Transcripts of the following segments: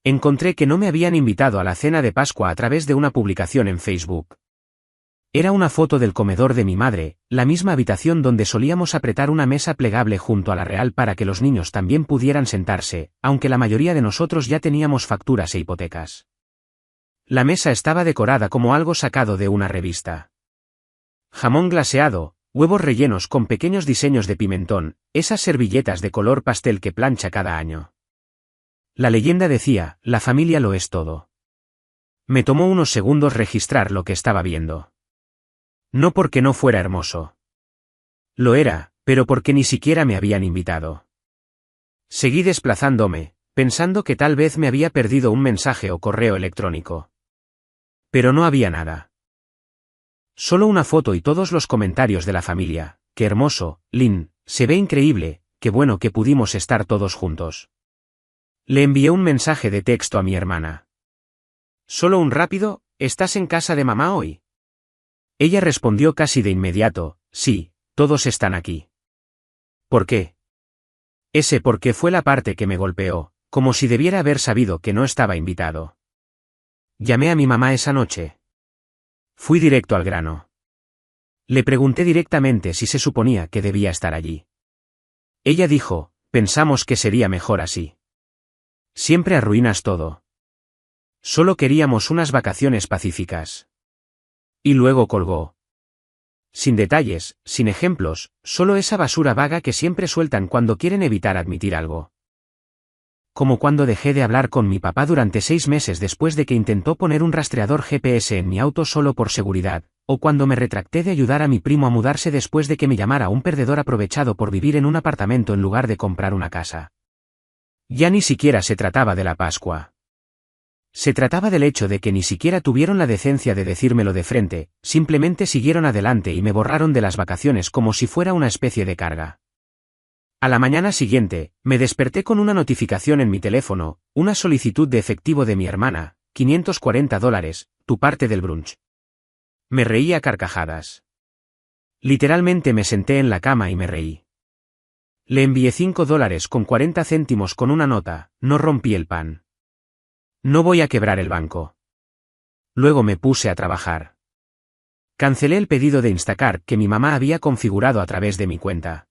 Encontré que no me habían invitado a la cena de Pascua a través de una publicación en Facebook. Era una foto del comedor de mi madre, la misma habitación donde solíamos apretar una mesa plegable junto a la real para que los niños también pudieran sentarse, aunque la mayoría de nosotros ya teníamos facturas e hipotecas. La mesa estaba decorada como algo sacado de una revista. Jamón glaseado, huevos rellenos con pequeños diseños de pimentón, esas servilletas de color pastel que plancha cada año. La leyenda decía, la familia lo es todo. Me tomó unos segundos registrar lo que estaba viendo. No porque no fuera hermoso. Lo era, pero porque ni siquiera me habían invitado. Seguí desplazándome, pensando que tal vez me había perdido un mensaje o correo electrónico. Pero no había nada. Solo una foto y todos los comentarios de la familia. Qué hermoso, Lynn, se ve increíble, qué bueno que pudimos estar todos juntos. Le envié un mensaje de texto a mi hermana. Solo un rápido, ¿estás en casa de mamá hoy? Ella respondió casi de inmediato, sí, todos están aquí. ¿Por qué? Ese por qué fue la parte que me golpeó, como si debiera haber sabido que no estaba invitado. Llamé a mi mamá esa noche. Fui directo al grano. Le pregunté directamente si se suponía que debía estar allí. Ella dijo, pensamos que sería mejor así. Siempre arruinas todo. Solo queríamos unas vacaciones pacíficas. Y luego colgó. Sin detalles, sin ejemplos, solo esa basura vaga que siempre sueltan cuando quieren evitar admitir algo. Como cuando dejé de hablar con mi papá durante 6 meses después de que intentó poner un rastreador GPS en mi auto solo por seguridad, o cuando me retracté de ayudar a mi primo a mudarse después de que me llamara un perdedor aprovechado por vivir en un apartamento en lugar de comprar una casa. Ya ni siquiera se trataba de la Pascua. Se trataba del hecho de que ni siquiera tuvieron la decencia de decírmelo de frente, simplemente siguieron adelante y me borraron de las vacaciones como si fuera una especie de carga. A la mañana siguiente, me desperté con una notificación en mi teléfono, una solicitud de efectivo de mi hermana, $540, tu parte del brunch. Me reí a carcajadas. Literalmente me senté en la cama y me reí. Le envié $5.40 con una nota, no rompí el pan. No voy a quebrar el banco. Luego me puse a trabajar. Cancelé el pedido de Instacart que mi mamá había configurado a través de mi cuenta.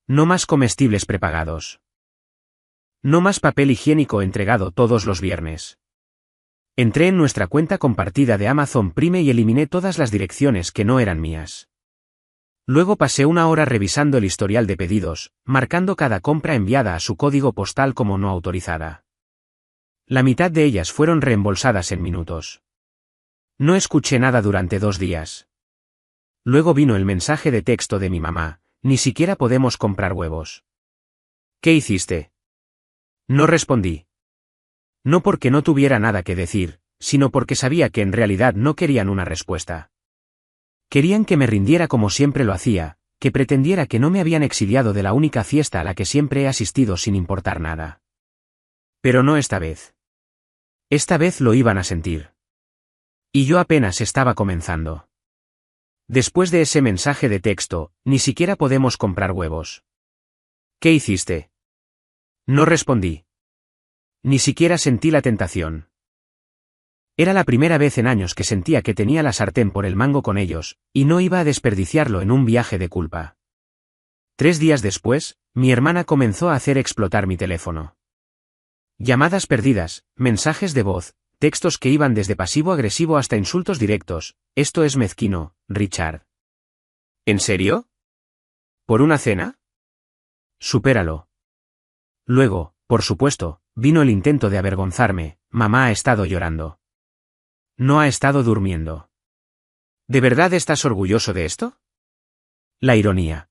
No más comestibles prepagados. No más papel higiénico entregado todos los viernes. Entré en nuestra cuenta compartida de Amazon Prime y eliminé todas las direcciones que no eran mías. Luego pasé una hora revisando el historial de pedidos, marcando cada compra enviada a su código postal como no autorizada. La mitad de ellas fueron reembolsadas en minutos. No escuché nada durante 2 días. Luego vino el mensaje de texto de mi mamá, ni siquiera podemos comprar huevos. ¿Qué hiciste? No respondí. No porque no tuviera nada que decir, sino porque sabía que en realidad no querían una respuesta. Querían que me rindiera como siempre lo hacía, que pretendiera que no me habían exiliado de la única fiesta a la que siempre he asistido sin importar nada. Pero no esta vez. Esta vez lo iban a sentir. Y yo apenas estaba comenzando. Después de ese mensaje de texto, ni siquiera podemos comprar huevos. ¿Qué hiciste? No respondí. Ni siquiera sentí la tentación. Era la primera vez en años que sentía que tenía la sartén por el mango con ellos, y no iba a desperdiciarlo en un viaje de culpa. 3 días después, mi hermana comenzó a hacer explotar mi teléfono. Llamadas perdidas, mensajes de voz, textos que iban desde pasivo-agresivo hasta insultos directos. Esto es mezquino, Richard. ¿En serio? ¿Por una cena? Supéralo. Luego, por supuesto, vino el intento de avergonzarme. Mamá ha estado llorando. No ha estado durmiendo. ¿De verdad estás orgulloso de esto? La ironía.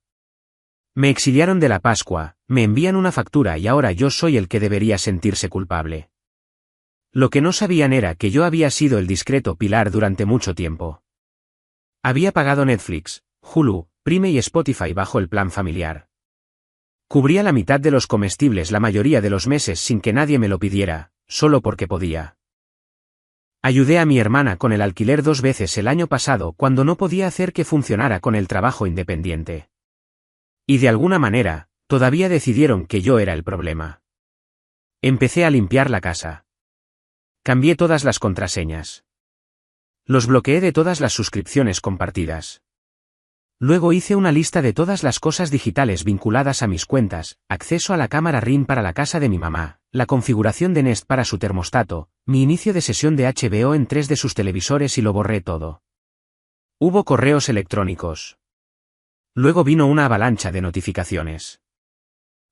Me exiliaron de la Pascua, me envían una factura y ahora yo soy el que debería sentirse culpable. Lo que no sabían era que yo había sido el discreto pilar durante mucho tiempo. Había pagado Netflix, Hulu, Prime y Spotify bajo el plan familiar. Cubría la mitad de los comestibles la mayoría de los meses sin que nadie me lo pidiera, solo porque podía. Ayudé a mi hermana con el alquiler 2 veces el año pasado cuando no podía hacer que funcionara con el trabajo independiente. Y de alguna manera, todavía decidieron que yo era el problema. Empecé a limpiar la casa. Cambié todas las contraseñas. Los bloqueé de todas las suscripciones compartidas. Luego hice una lista de todas las cosas digitales vinculadas a mis cuentas, acceso a la cámara Ring para la casa de mi mamá, la configuración de Nest para su termostato, mi inicio de sesión de HBO en 3 de sus televisores y lo borré todo. Hubo correos electrónicos. Luego vino una avalancha de notificaciones.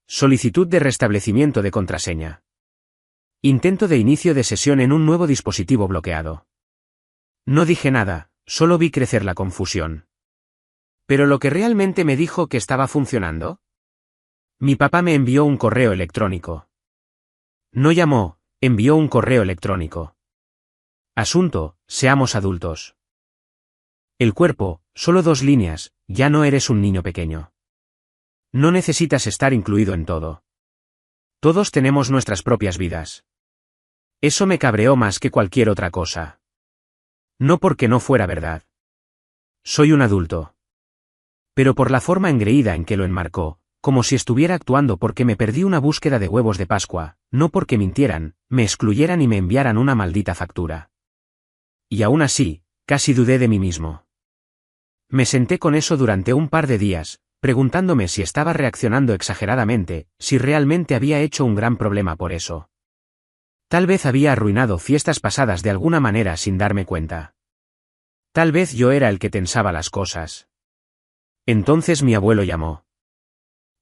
Solicitud de restablecimiento de contraseña. Intento de inicio de sesión en un nuevo dispositivo bloqueado. No dije nada, solo vi crecer la confusión. ¿Pero lo que realmente me dijo que estaba funcionando? Mi papá me envió un correo electrónico. No llamó, envió un correo electrónico. Asunto, seamos adultos. El cuerpo, solo 2 líneas, ya no eres un niño pequeño. No necesitas estar incluido en todo. Todos tenemos nuestras propias vidas. Eso me cabreó más que cualquier otra cosa. No porque no fuera verdad. Soy un adulto. Pero por la forma engreída en que lo enmarcó, como si estuviera actuando porque me perdí una búsqueda de huevos de Pascua, no porque mintieran, me excluyeran y me enviaran una maldita factura. Y aún así, casi dudé de mí mismo. Me senté con eso durante un par de días, preguntándome si estaba reaccionando exageradamente, si realmente había hecho un gran problema por eso. Tal vez había arruinado fiestas pasadas de alguna manera sin darme cuenta. Tal vez yo era el que tensaba las cosas. Entonces mi abuelo llamó.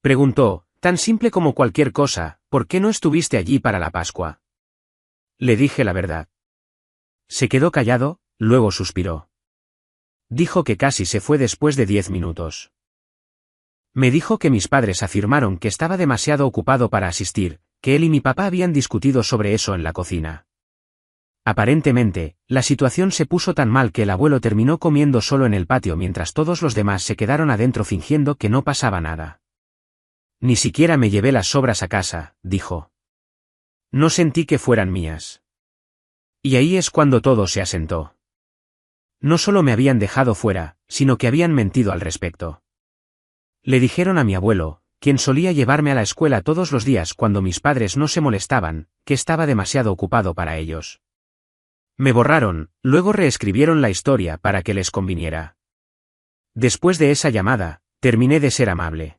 Preguntó, tan simple como cualquier cosa, ¿por qué no estuviste allí para la Pascua? Le dije la verdad. Se quedó callado, luego suspiró. Dijo que casi se fue después de 10 minutos. Me dijo que mis padres afirmaron que estaba demasiado ocupado para asistir, que él y mi papá habían discutido sobre eso en la cocina. Aparentemente, la situación se puso tan mal que el abuelo terminó comiendo solo en el patio mientras todos los demás se quedaron adentro fingiendo que no pasaba nada. Ni siquiera me llevé las sobras a casa, dijo. No sentí que fueran mías. Y ahí es cuando todo se asentó. No solo me habían dejado fuera, sino que habían mentido al respecto. Le dijeron a mi abuelo, quien solía llevarme a la escuela todos los días cuando mis padres no se molestaban, que estaba demasiado ocupado para ellos. Me borraron, luego reescribieron la historia para que les conviniera. Después de esa llamada, terminé de ser amable.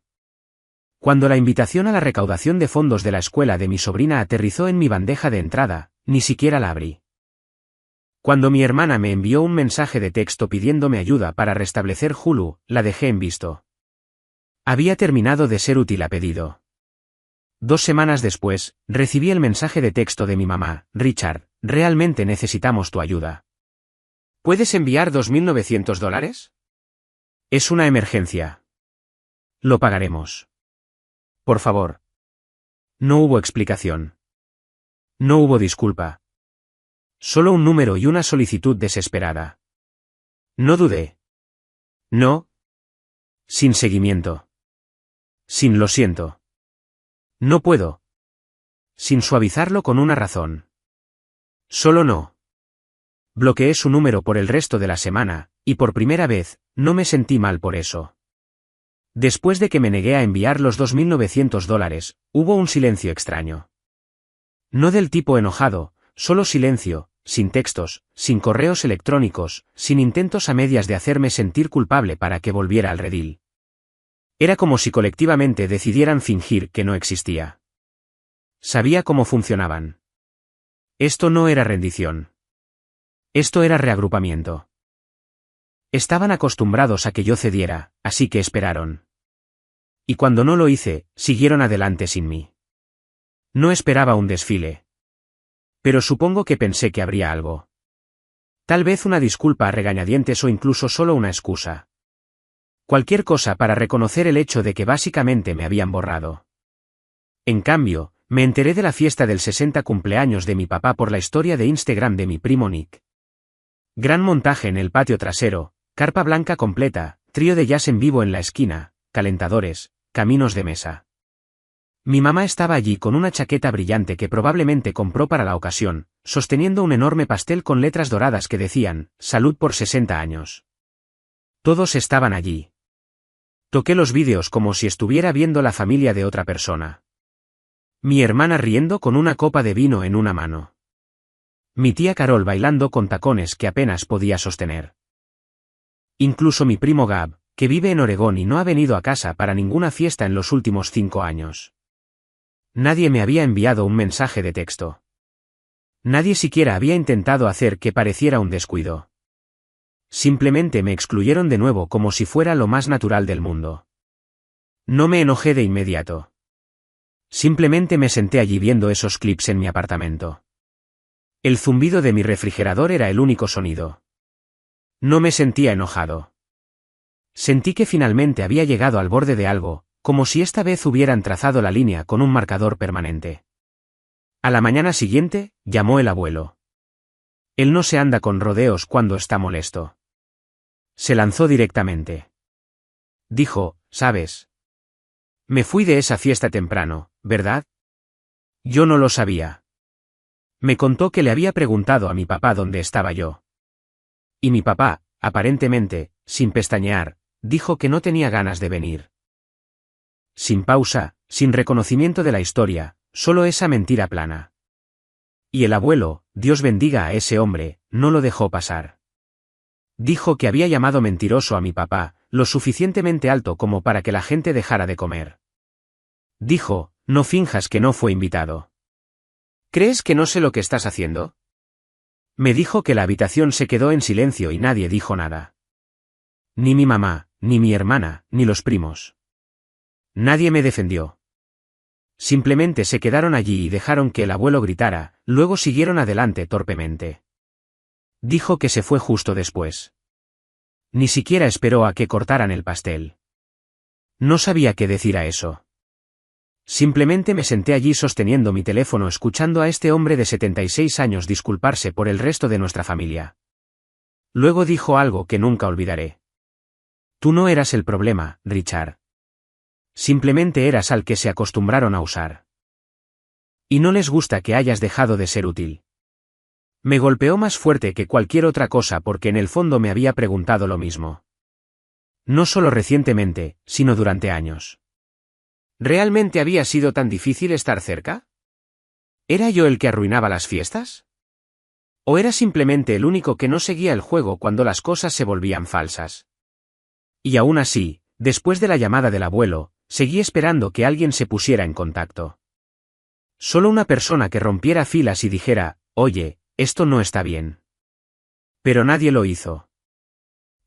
Cuando la invitación a la recaudación de fondos de la escuela de mi sobrina aterrizó en mi bandeja de entrada, ni siquiera la abrí. Cuando mi hermana me envió un mensaje de texto pidiéndome ayuda para restablecer Hulu, la dejé en visto. Había terminado de ser útil a pedido. 2 semanas después, recibí el mensaje de texto de mi mamá, Richard, realmente necesitamos tu ayuda. ¿Puedes enviar $2.900? Es una emergencia. Lo pagaremos. Por favor. No hubo explicación. No hubo disculpa. Solo un número y una solicitud desesperada. No dudé. No. Sin seguimiento. Sin lo siento. No puedo. Sin suavizarlo con una razón. Solo no. Bloqueé su número por el resto de la semana, y por primera vez, no me sentí mal por eso. Después de que me negué a enviar los $2.900, hubo un silencio extraño. No del tipo enojado, solo silencio, sin textos, sin correos electrónicos, sin intentos a medias de hacerme sentir culpable para que volviera al redil. Era como si colectivamente decidieran fingir que no existía. Sabía cómo funcionaban. Esto no era rendición. Esto era reagrupamiento. Estaban acostumbrados a que yo cediera, así que esperaron. Y cuando no lo hice, siguieron adelante sin mí. No esperaba un desfile. Pero supongo que pensé que habría algo. Tal vez una disculpa a regañadientes o incluso solo una excusa. Cualquier cosa para reconocer el hecho de que básicamente me habían borrado. En cambio, me enteré de la fiesta del 60 cumpleaños de mi papá por la historia de Instagram de mi primo Nick. Gran montaje en el patio trasero, carpa blanca completa, trío de jazz en vivo en la esquina, calentadores, caminos de mesa. Mi mamá estaba allí con una chaqueta brillante que probablemente compró para la ocasión, sosteniendo un enorme pastel con letras doradas que decían, «Salud por 60 años». Todos estaban allí. Toqué los vídeos como si estuviera viendo la familia de otra persona. Mi hermana riendo con una copa de vino en una mano. Mi tía Carol bailando con tacones que apenas podía sostener. Incluso mi primo Gab, que vive en Oregón y no ha venido a casa para ninguna fiesta en los últimos 5 años. Nadie me había enviado un mensaje de texto. Nadie siquiera había intentado hacer que pareciera un descuido. Simplemente me excluyeron de nuevo como si fuera lo más natural del mundo. No me enojé de inmediato. Simplemente me senté allí viendo esos clips en mi apartamento. El zumbido de mi refrigerador era el único sonido. No me sentía enojado. Sentí que finalmente había llegado al borde de algo, como si esta vez hubieran trazado la línea con un marcador permanente. A la mañana siguiente, llamó el abuelo. Él no se anda con rodeos cuando está molesto. Se lanzó directamente. Dijo, ¿sabes? Me fui de esa fiesta temprano, ¿verdad? Yo no lo sabía. Me contó que le había preguntado a mi papá dónde estaba yo. Y mi papá, aparentemente, sin pestañear, dijo que no tenía ganas de venir. Sin pausa, sin reconocimiento de la historia, solo esa mentira plana. Y el abuelo, Dios bendiga a ese hombre, no lo dejó pasar. Dijo que había llamado mentiroso a mi papá, lo suficientemente alto como para que la gente dejara de comer. Dijo, no finjas que no fue invitado. ¿Crees que no sé lo que estás haciendo? Me dijo que la habitación se quedó en silencio y nadie dijo nada. Ni mi mamá, ni mi hermana, ni los primos. Nadie me defendió. Simplemente se quedaron allí y dejaron que el abuelo gritara, luego siguieron adelante torpemente. Dijo que se fue justo después. Ni siquiera esperó a que cortaran el pastel. No sabía qué decir a eso. Simplemente me senté allí sosteniendo mi teléfono escuchando a este hombre de 76 años disculparse por el resto de nuestra familia. Luego dijo algo que nunca olvidaré. Tú no eras el problema, Richard. Simplemente eras al que se acostumbraron a usar. Y no les gusta que hayas dejado de ser útil. Me golpeó más fuerte que cualquier otra cosa porque en el fondo me había preguntado lo mismo. No solo recientemente, sino durante años. ¿Realmente había sido tan difícil estar cerca? ¿Era yo el que arruinaba las fiestas? ¿O era simplemente el único que no seguía el juego cuando las cosas se volvían falsas? Y aún así, después de la llamada del abuelo, seguí esperando que alguien se pusiera en contacto. Solo una persona que rompiera filas y dijera, oye, esto no está bien. Pero nadie lo hizo.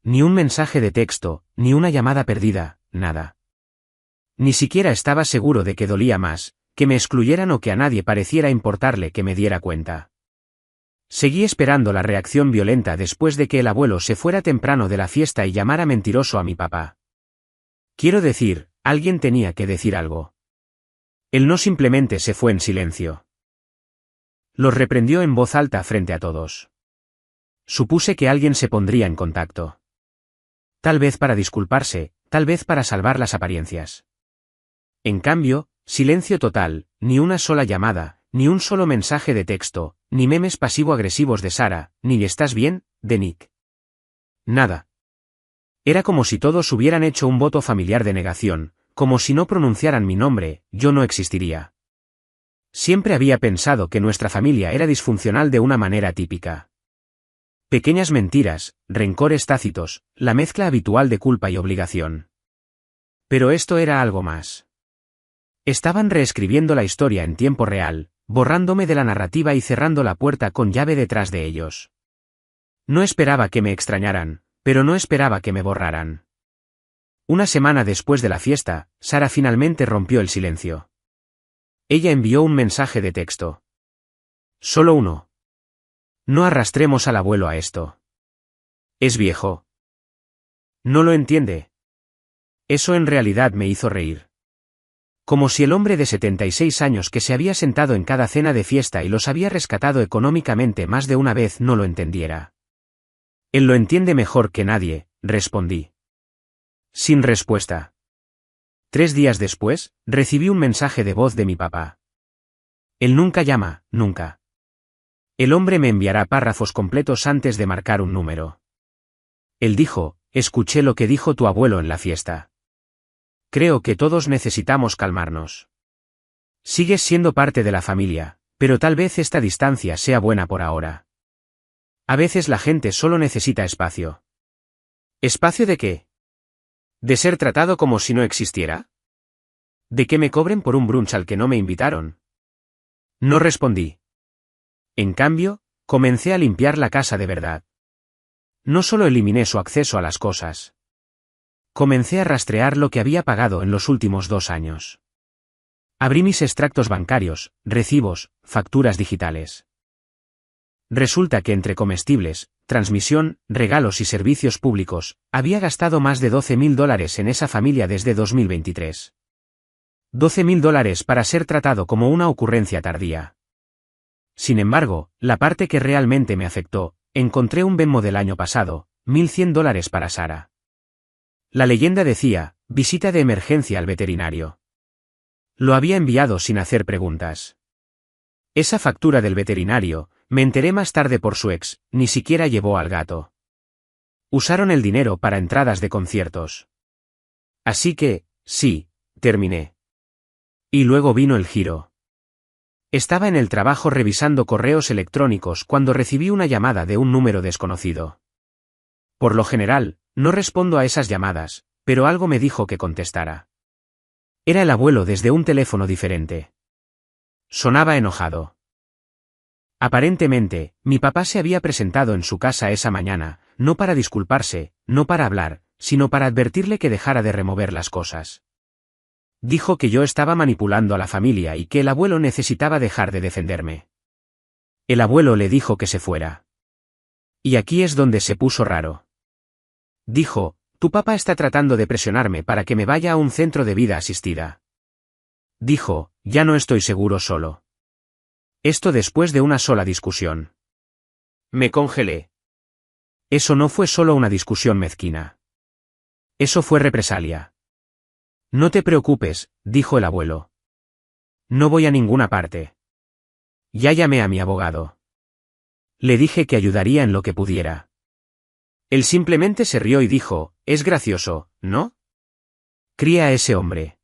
Ni un mensaje de texto, ni una llamada perdida, nada. Ni siquiera estaba seguro de que dolía más, que me excluyeran o que a nadie pareciera importarle que me diera cuenta. Seguí esperando la reacción violenta después de que el abuelo se fuera temprano de la fiesta y llamara mentiroso a mi papá. Quiero decir, alguien tenía que decir algo. Él no simplemente se fue en silencio. Los reprendió en voz alta frente a todos. Supuse que alguien se pondría en contacto. Tal vez para disculparse, tal vez para salvar las apariencias. En cambio, silencio total, ni una sola llamada, ni un solo mensaje de texto, ni memes pasivo-agresivos de Sara, ni ¿estás bien?, de Nick. Nada. Era como si todos hubieran hecho un voto familiar de negación, como si no pronunciaran mi nombre, yo no existiría. Siempre había pensado que nuestra familia era disfuncional de una manera típica. Pequeñas mentiras, rencores tácitos, la mezcla habitual de culpa y obligación. Pero esto era algo más. Estaban reescribiendo la historia en tiempo real, borrándome de la narrativa y cerrando la puerta con llave detrás de ellos. No esperaba que me extrañaran, pero no esperaba que me borraran. Una semana después de la fiesta, Sara finalmente rompió el silencio. Ella envió un mensaje de texto. Solo uno. No arrastremos al abuelo a esto. Es viejo. No lo entiende. Eso en realidad me hizo reír. Como si el hombre de 76 años que se había sentado en cada cena de fiesta y los había rescatado económicamente más de una vez no lo entendiera. Él lo entiende mejor que nadie, respondí. Sin respuesta. 3 días después, recibí un mensaje de voz de mi papá. Él nunca llama, nunca. El hombre me enviará párrafos completos antes de marcar un número. Él dijo, escuché lo que dijo tu abuelo en la fiesta. Creo que todos necesitamos calmarnos. Sigues siendo parte de la familia, pero tal vez esta distancia sea buena por ahora. A veces la gente solo necesita espacio. ¿Espacio de qué? ¿De ser tratado como si no existiera? ¿De que me cobren por un brunch al que no me invitaron? No respondí. En cambio, comencé a limpiar la casa de verdad. No solo eliminé su acceso a las cosas. Comencé a rastrear lo que había pagado en los últimos 2 años. Abrí mis extractos bancarios, recibos, facturas digitales. Resulta que entre comestibles, transmisión, regalos y servicios públicos, había gastado más de $12.000 en esa familia desde 2023. $12.000 para ser tratado como una ocurrencia tardía. Sin embargo, la parte que realmente me afectó, encontré un Venmo del año pasado, $1.100 para Sara. La leyenda decía, visita de emergencia al veterinario. Lo había enviado sin hacer preguntas. Esa factura del veterinario, me enteré más tarde por su ex, ni siquiera llevó al gato. Usaron el dinero para entradas de conciertos. Así que, sí, terminé. Y luego vino el giro. Estaba en el trabajo revisando correos electrónicos cuando recibí una llamada de un número desconocido. Por lo general, no respondo a esas llamadas, pero algo me dijo que contestara. Era el abuelo desde un teléfono diferente. Sonaba enojado. Aparentemente, mi papá se había presentado en su casa esa mañana, no para disculparse, no para hablar, sino para advertirle que dejara de remover las cosas. Dijo que yo estaba manipulando a la familia y que el abuelo necesitaba dejar de defenderme. El abuelo le dijo que se fuera. Y aquí es donde se puso raro. Dijo, tu papá está tratando de presionarme para que me vaya a un centro de vida asistida. Dijo, ya no estoy seguro solo. Esto después de una sola discusión. Me congelé. Eso no fue solo una discusión mezquina. Eso fue represalia. No te preocupes, dijo el abuelo. No voy a ninguna parte. Ya llamé a mi abogado. Le dije que ayudaría en lo que pudiera. Él simplemente se rió y dijo, es gracioso, ¿no? Cría a ese hombre.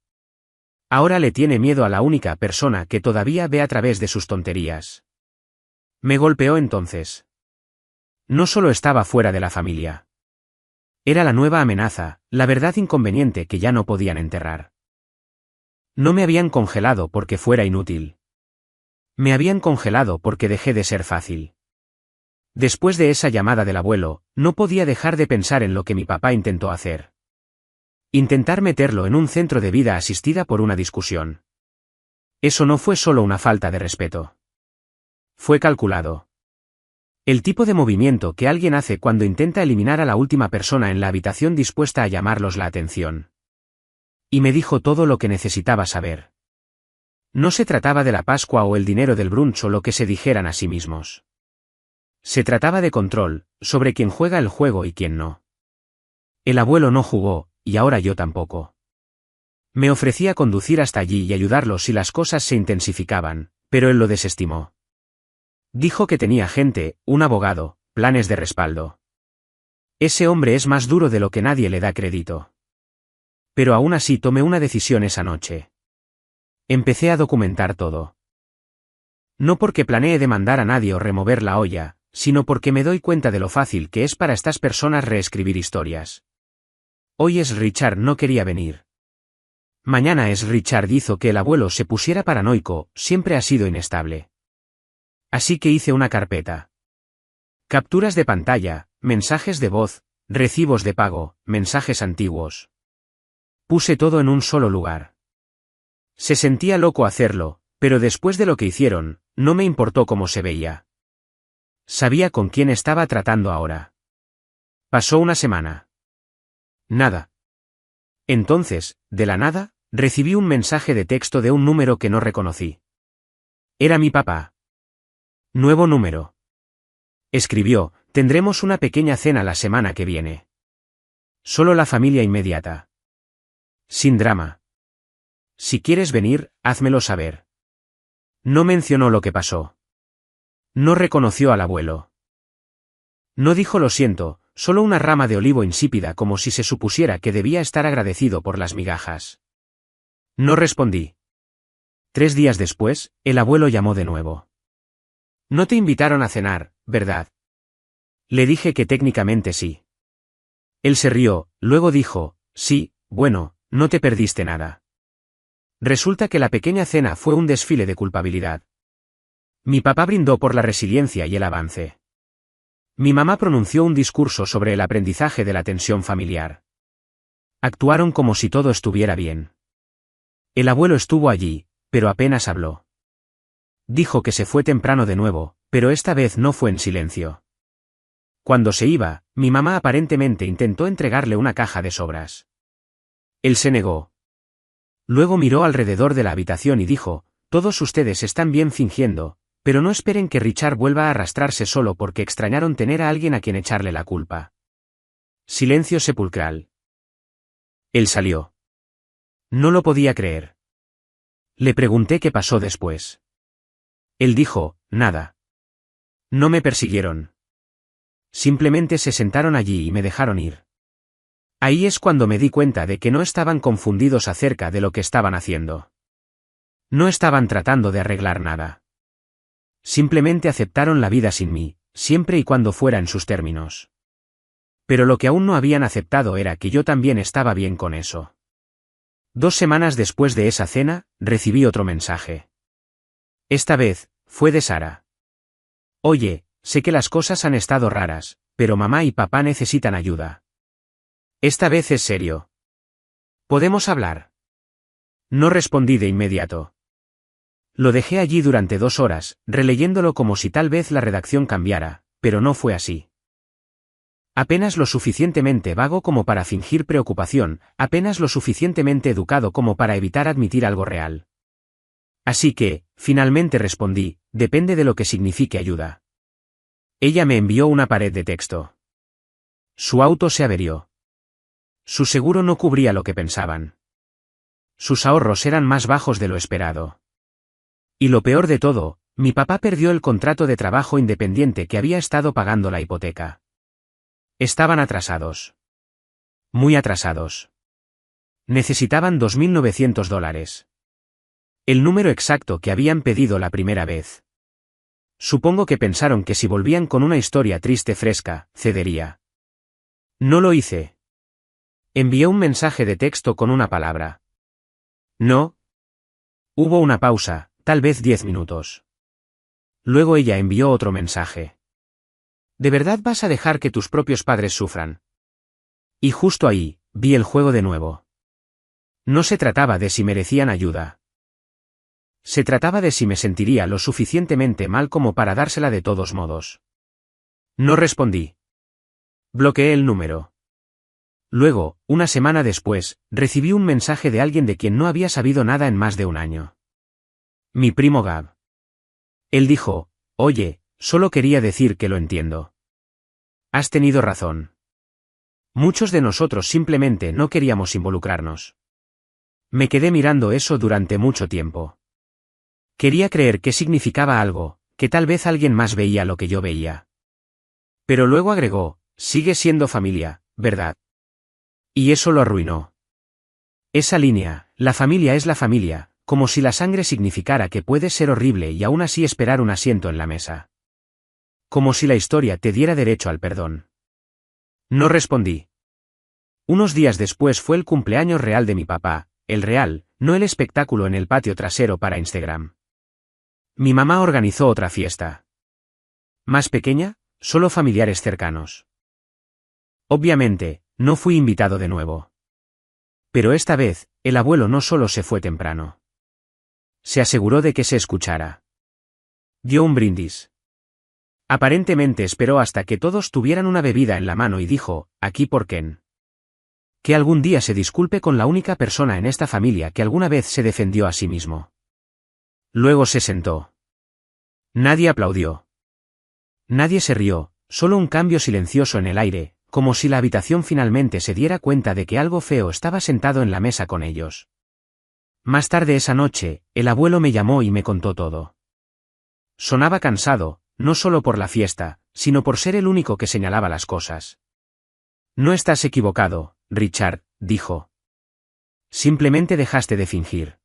Ahora le tiene miedo a la única persona que todavía ve a través de sus tonterías. Me golpeó entonces. No solo estaba fuera de la familia. Era la nueva amenaza, la verdad inconveniente que ya no podían enterrar. No me habían congelado porque fuera inútil. Me habían congelado porque dejé de ser fácil. Después de esa llamada del abuelo, no podía dejar de pensar en lo que mi papá intentó hacer. Intentar meterlo en un centro de vida asistida por una discusión. Eso no fue solo una falta de respeto. Fue calculado. El tipo de movimiento que alguien hace cuando intenta eliminar a la última persona en la habitación dispuesta a llamarlos la atención. Y me dijo todo lo que necesitaba saber. No se trataba de la Pascua o el dinero del brunch o lo que se dijeran a sí mismos. Se trataba de control, sobre quién juega el juego y quién no. El abuelo no jugó, y ahora yo tampoco. Me ofrecía conducir hasta allí y ayudarlo si las cosas se intensificaban, pero él lo desestimó. Dijo que tenía gente, un abogado, planes de respaldo. Ese hombre es más duro de lo que nadie le da crédito. Pero aún así tomé una decisión esa noche. Empecé a documentar todo. No porque planee demandar a nadie o remover la olla, sino porque me doy cuenta de lo fácil que es para estas personas reescribir historias. Hoy es Richard no quería venir. Mañana es Richard hizo que el abuelo se pusiera paranoico, siempre ha sido inestable. Así que hice una carpeta. Capturas de pantalla, mensajes de voz, recibos de pago, mensajes antiguos. Puse todo en un solo lugar. Se sentía loco hacerlo, pero después de lo que hicieron, no me importó cómo se veía. Sabía con quién estaba tratando ahora. Pasó una semana. Nada. Entonces, de la nada, recibí un mensaje de texto de un número que no reconocí. Era mi papá. Nuevo número. Escribió, tendremos una pequeña cena la semana que viene. Solo la familia inmediata. Sin drama. Si quieres venir, házmelo saber. No mencionó lo que pasó. No reconoció al abuelo. No dijo lo siento, solo una rama de olivo insípida como si se supusiera que debía estar agradecido por las migajas. No respondí. 3 días después, el abuelo llamó de nuevo. No te invitaron a cenar, ¿verdad? Le dije que técnicamente sí. Él se rió, luego dijo, sí, bueno, no te perdiste nada. Resulta que la pequeña cena fue un desfile de culpabilidad. Mi papá brindó por la resiliencia y el avance. Mi mamá pronunció un discurso sobre el aprendizaje de la tensión familiar. Actuaron como si todo estuviera bien. El abuelo estuvo allí, pero apenas habló. Dijo que se fue temprano de nuevo, pero esta vez no fue en silencio. Cuando se iba, mi mamá aparentemente intentó entregarle una caja de sobras. Él se negó. Luego miró alrededor de la habitación y dijo, todos ustedes están bien fingiendo, pero no esperen que Richard vuelva a arrastrarse solo porque extrañaron tener a alguien a quien echarle la culpa. Silencio sepulcral. Él salió. No lo podía creer. Le pregunté qué pasó después. Él dijo, nada. No me persiguieron. Simplemente se sentaron allí y me dejaron ir. Ahí es cuando me di cuenta de que no estaban confundidos acerca de lo que estaban haciendo. No estaban tratando de arreglar nada. Simplemente aceptaron la vida sin mí, siempre y cuando fuera en sus términos. Pero lo que aún no habían aceptado era que yo también estaba bien con eso. 2 semanas después de esa cena, recibí otro mensaje. Esta vez, fue de Sara. Oye, sé que las cosas han estado raras, pero mamá y papá necesitan ayuda. Esta vez es serio. ¿Podemos hablar? No respondí de inmediato. Lo dejé allí durante 2 horas, releyéndolo como si tal vez la redacción cambiara, pero no fue así. Apenas lo suficientemente vago como para fingir preocupación, apenas lo suficientemente educado como para evitar admitir algo real. Así que, finalmente respondí, depende de lo que signifique ayuda. Ella me envió una pared de texto. Su auto se averió. Su seguro no cubría lo que pensaban. Sus ahorros eran más bajos de lo esperado. Y lo peor de todo, mi papá perdió el contrato de trabajo independiente que había estado pagando la hipoteca. Estaban atrasados. Muy atrasados. Necesitaban $2.900. El número exacto que habían pedido la primera vez. Supongo que pensaron que si volvían con una historia triste fresca, cedería. No lo hice. Envié un mensaje de texto con una palabra. No. Hubo una pausa, tal vez 10 minutos. Luego ella envió otro mensaje. ¿De verdad vas a dejar que tus propios padres sufran? Y justo ahí, vi el juego de nuevo. No se trataba de si merecían ayuda. Se trataba de si me sentiría lo suficientemente mal como para dársela de todos modos. No respondí. Bloqueé el número. Luego, una semana después, recibí un mensaje de alguien de quien no había sabido nada en más de un año. Mi primo Gab. Él dijo, oye, solo quería decir que lo entiendo. Has tenido razón. Muchos de nosotros simplemente no queríamos involucrarnos. Me quedé mirando eso durante mucho tiempo. Quería creer que significaba algo, que tal vez alguien más veía lo que yo veía. Pero luego agregó, sigue siendo familia, ¿verdad? Y eso lo arruinó. Esa línea, la familia es la familia, como si la sangre significara que puedes ser horrible y aún así esperar un asiento en la mesa. Como si la historia te diera derecho al perdón. No respondí. Unos días después fue el cumpleaños real de mi papá, el real, no el espectáculo en el patio trasero para Instagram. Mi mamá organizó otra fiesta. Más pequeña, solo familiares cercanos. Obviamente, no fui invitado de nuevo. Pero esta vez, el abuelo no solo se fue temprano. Se aseguró de que se escuchara. Dio un brindis. Aparentemente esperó hasta que todos tuvieran una bebida en la mano y dijo, aquí por Ken. Que algún día se disculpe con la única persona en esta familia que alguna vez se defendió a sí mismo. Luego se sentó. Nadie aplaudió. Nadie se rió, solo un cambio silencioso en el aire, como si la habitación finalmente se diera cuenta de que algo feo estaba sentado en la mesa con ellos. Más tarde esa noche, el abuelo me llamó y me contó todo. Sonaba cansado, no solo por la fiesta, sino por ser el único que señalaba las cosas. No estás equivocado, Richard, dijo. Simplemente dejaste de fingir.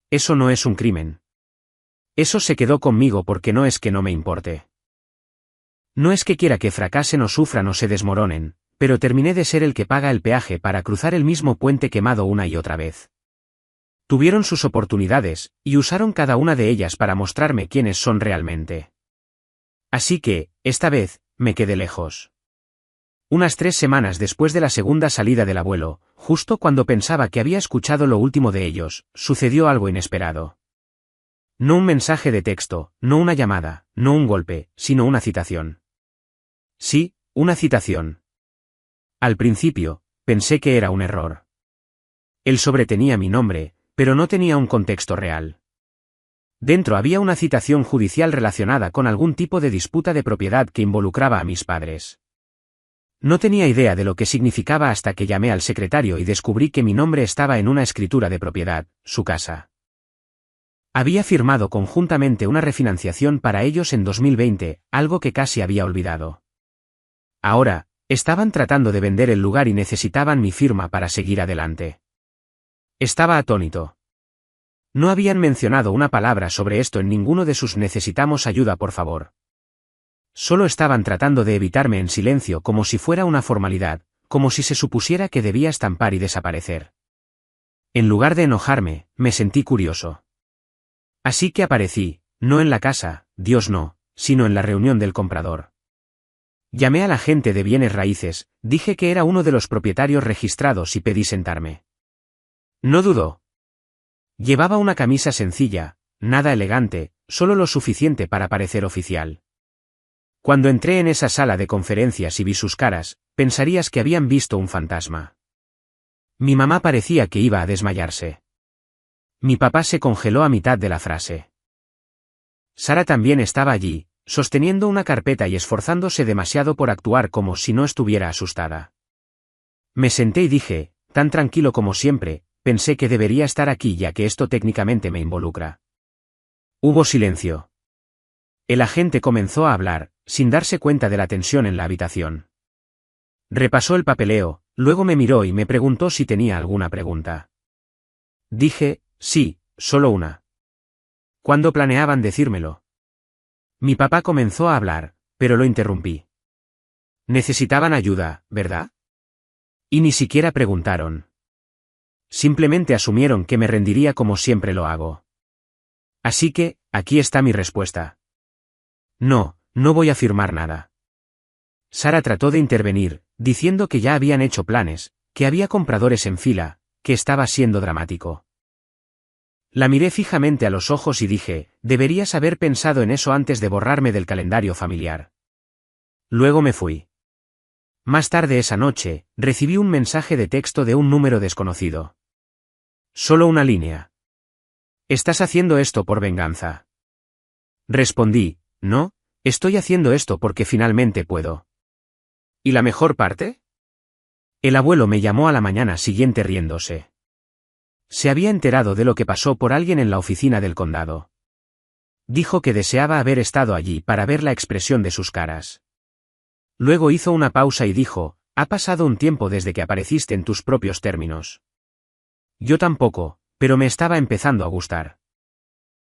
Eso no es un crimen. Eso se quedó conmigo porque no es que no me importe. No es que quiera que fracasen o sufran o se desmoronen, pero terminé de ser el que paga el peaje para cruzar el mismo puente quemado una y otra vez. Tuvieron sus oportunidades, y usaron cada una de ellas para mostrarme quiénes son realmente. Así que, esta vez, me quedé lejos. Unas 3 semanas después de la segunda salida del abuelo, justo cuando pensaba que había escuchado lo último de ellos, sucedió algo inesperado. No un mensaje de texto, no una llamada, no un golpe, sino una citación. Sí, una citación. Al principio, pensé que era un error. Él sobretenía mi nombre, pero no tenía un contexto real. Dentro había una citación judicial relacionada con algún tipo de disputa de propiedad que involucraba a mis padres. No tenía idea de lo que significaba hasta que llamé al secretario y descubrí que mi nombre estaba en una escritura de propiedad, su casa. Había firmado conjuntamente una refinanciación para ellos en 2020, algo que casi había olvidado. Ahora, estaban tratando de vender el lugar y necesitaban mi firma para seguir adelante. Estaba atónito. No habían mencionado una palabra sobre esto en ninguno de sus necesitamos ayuda por favor. Solo estaban tratando de evitarme en silencio como si fuera una formalidad, como si se supusiera que debía estampar y desaparecer. En lugar de enojarme, me sentí curioso. Así que aparecí, no en la casa, Dios no, sino en la reunión del comprador. Llamé a la gente de bienes raíces, dije que era uno de los propietarios registrados y pedí sentarme. No dudó. Llevaba una camisa sencilla, nada elegante, solo lo suficiente para parecer oficial. Cuando entré en esa sala de conferencias y vi sus caras, pensarías que habían visto un fantasma. Mi mamá parecía que iba a desmayarse. Mi papá se congeló a mitad de la frase. Sara también estaba allí, sosteniendo una carpeta y esforzándose demasiado por actuar como si no estuviera asustada. Me senté y dije, tan tranquilo como siempre, pensé que debería estar aquí ya que esto técnicamente me involucra. Hubo silencio. El agente comenzó a hablar, sin darse cuenta de la tensión en la habitación. Repasó el papeleo, luego me miró y me preguntó si tenía alguna pregunta. Dije, sí, solo una. ¿Cuándo planeaban decírmelo? Mi papá comenzó a hablar, pero lo interrumpí. Necesitaban ayuda, ¿verdad? Y ni siquiera preguntaron. Simplemente asumieron que me rendiría como siempre lo hago. Así que, aquí está mi respuesta. No, no voy a firmar nada. Sara trató de intervenir, diciendo que ya habían hecho planes, que había compradores en fila, que estaba siendo dramático. La miré fijamente a los ojos y dije, deberías haber pensado en eso antes de borrarme del calendario familiar. Luego me fui. Más tarde esa noche, recibí un mensaje de texto de un número desconocido. Solo una línea. ¿Estás haciendo esto por venganza? Respondí, no, estoy haciendo esto porque finalmente puedo. ¿Y la mejor parte? El abuelo me llamó a la mañana siguiente riéndose. Se había enterado de lo que pasó por alguien en la oficina del condado. Dijo que deseaba haber estado allí para ver la expresión de sus caras. Luego hizo una pausa y dijo, ha pasado un tiempo desde que apareciste en tus propios términos. Yo tampoco, pero me estaba empezando a gustar.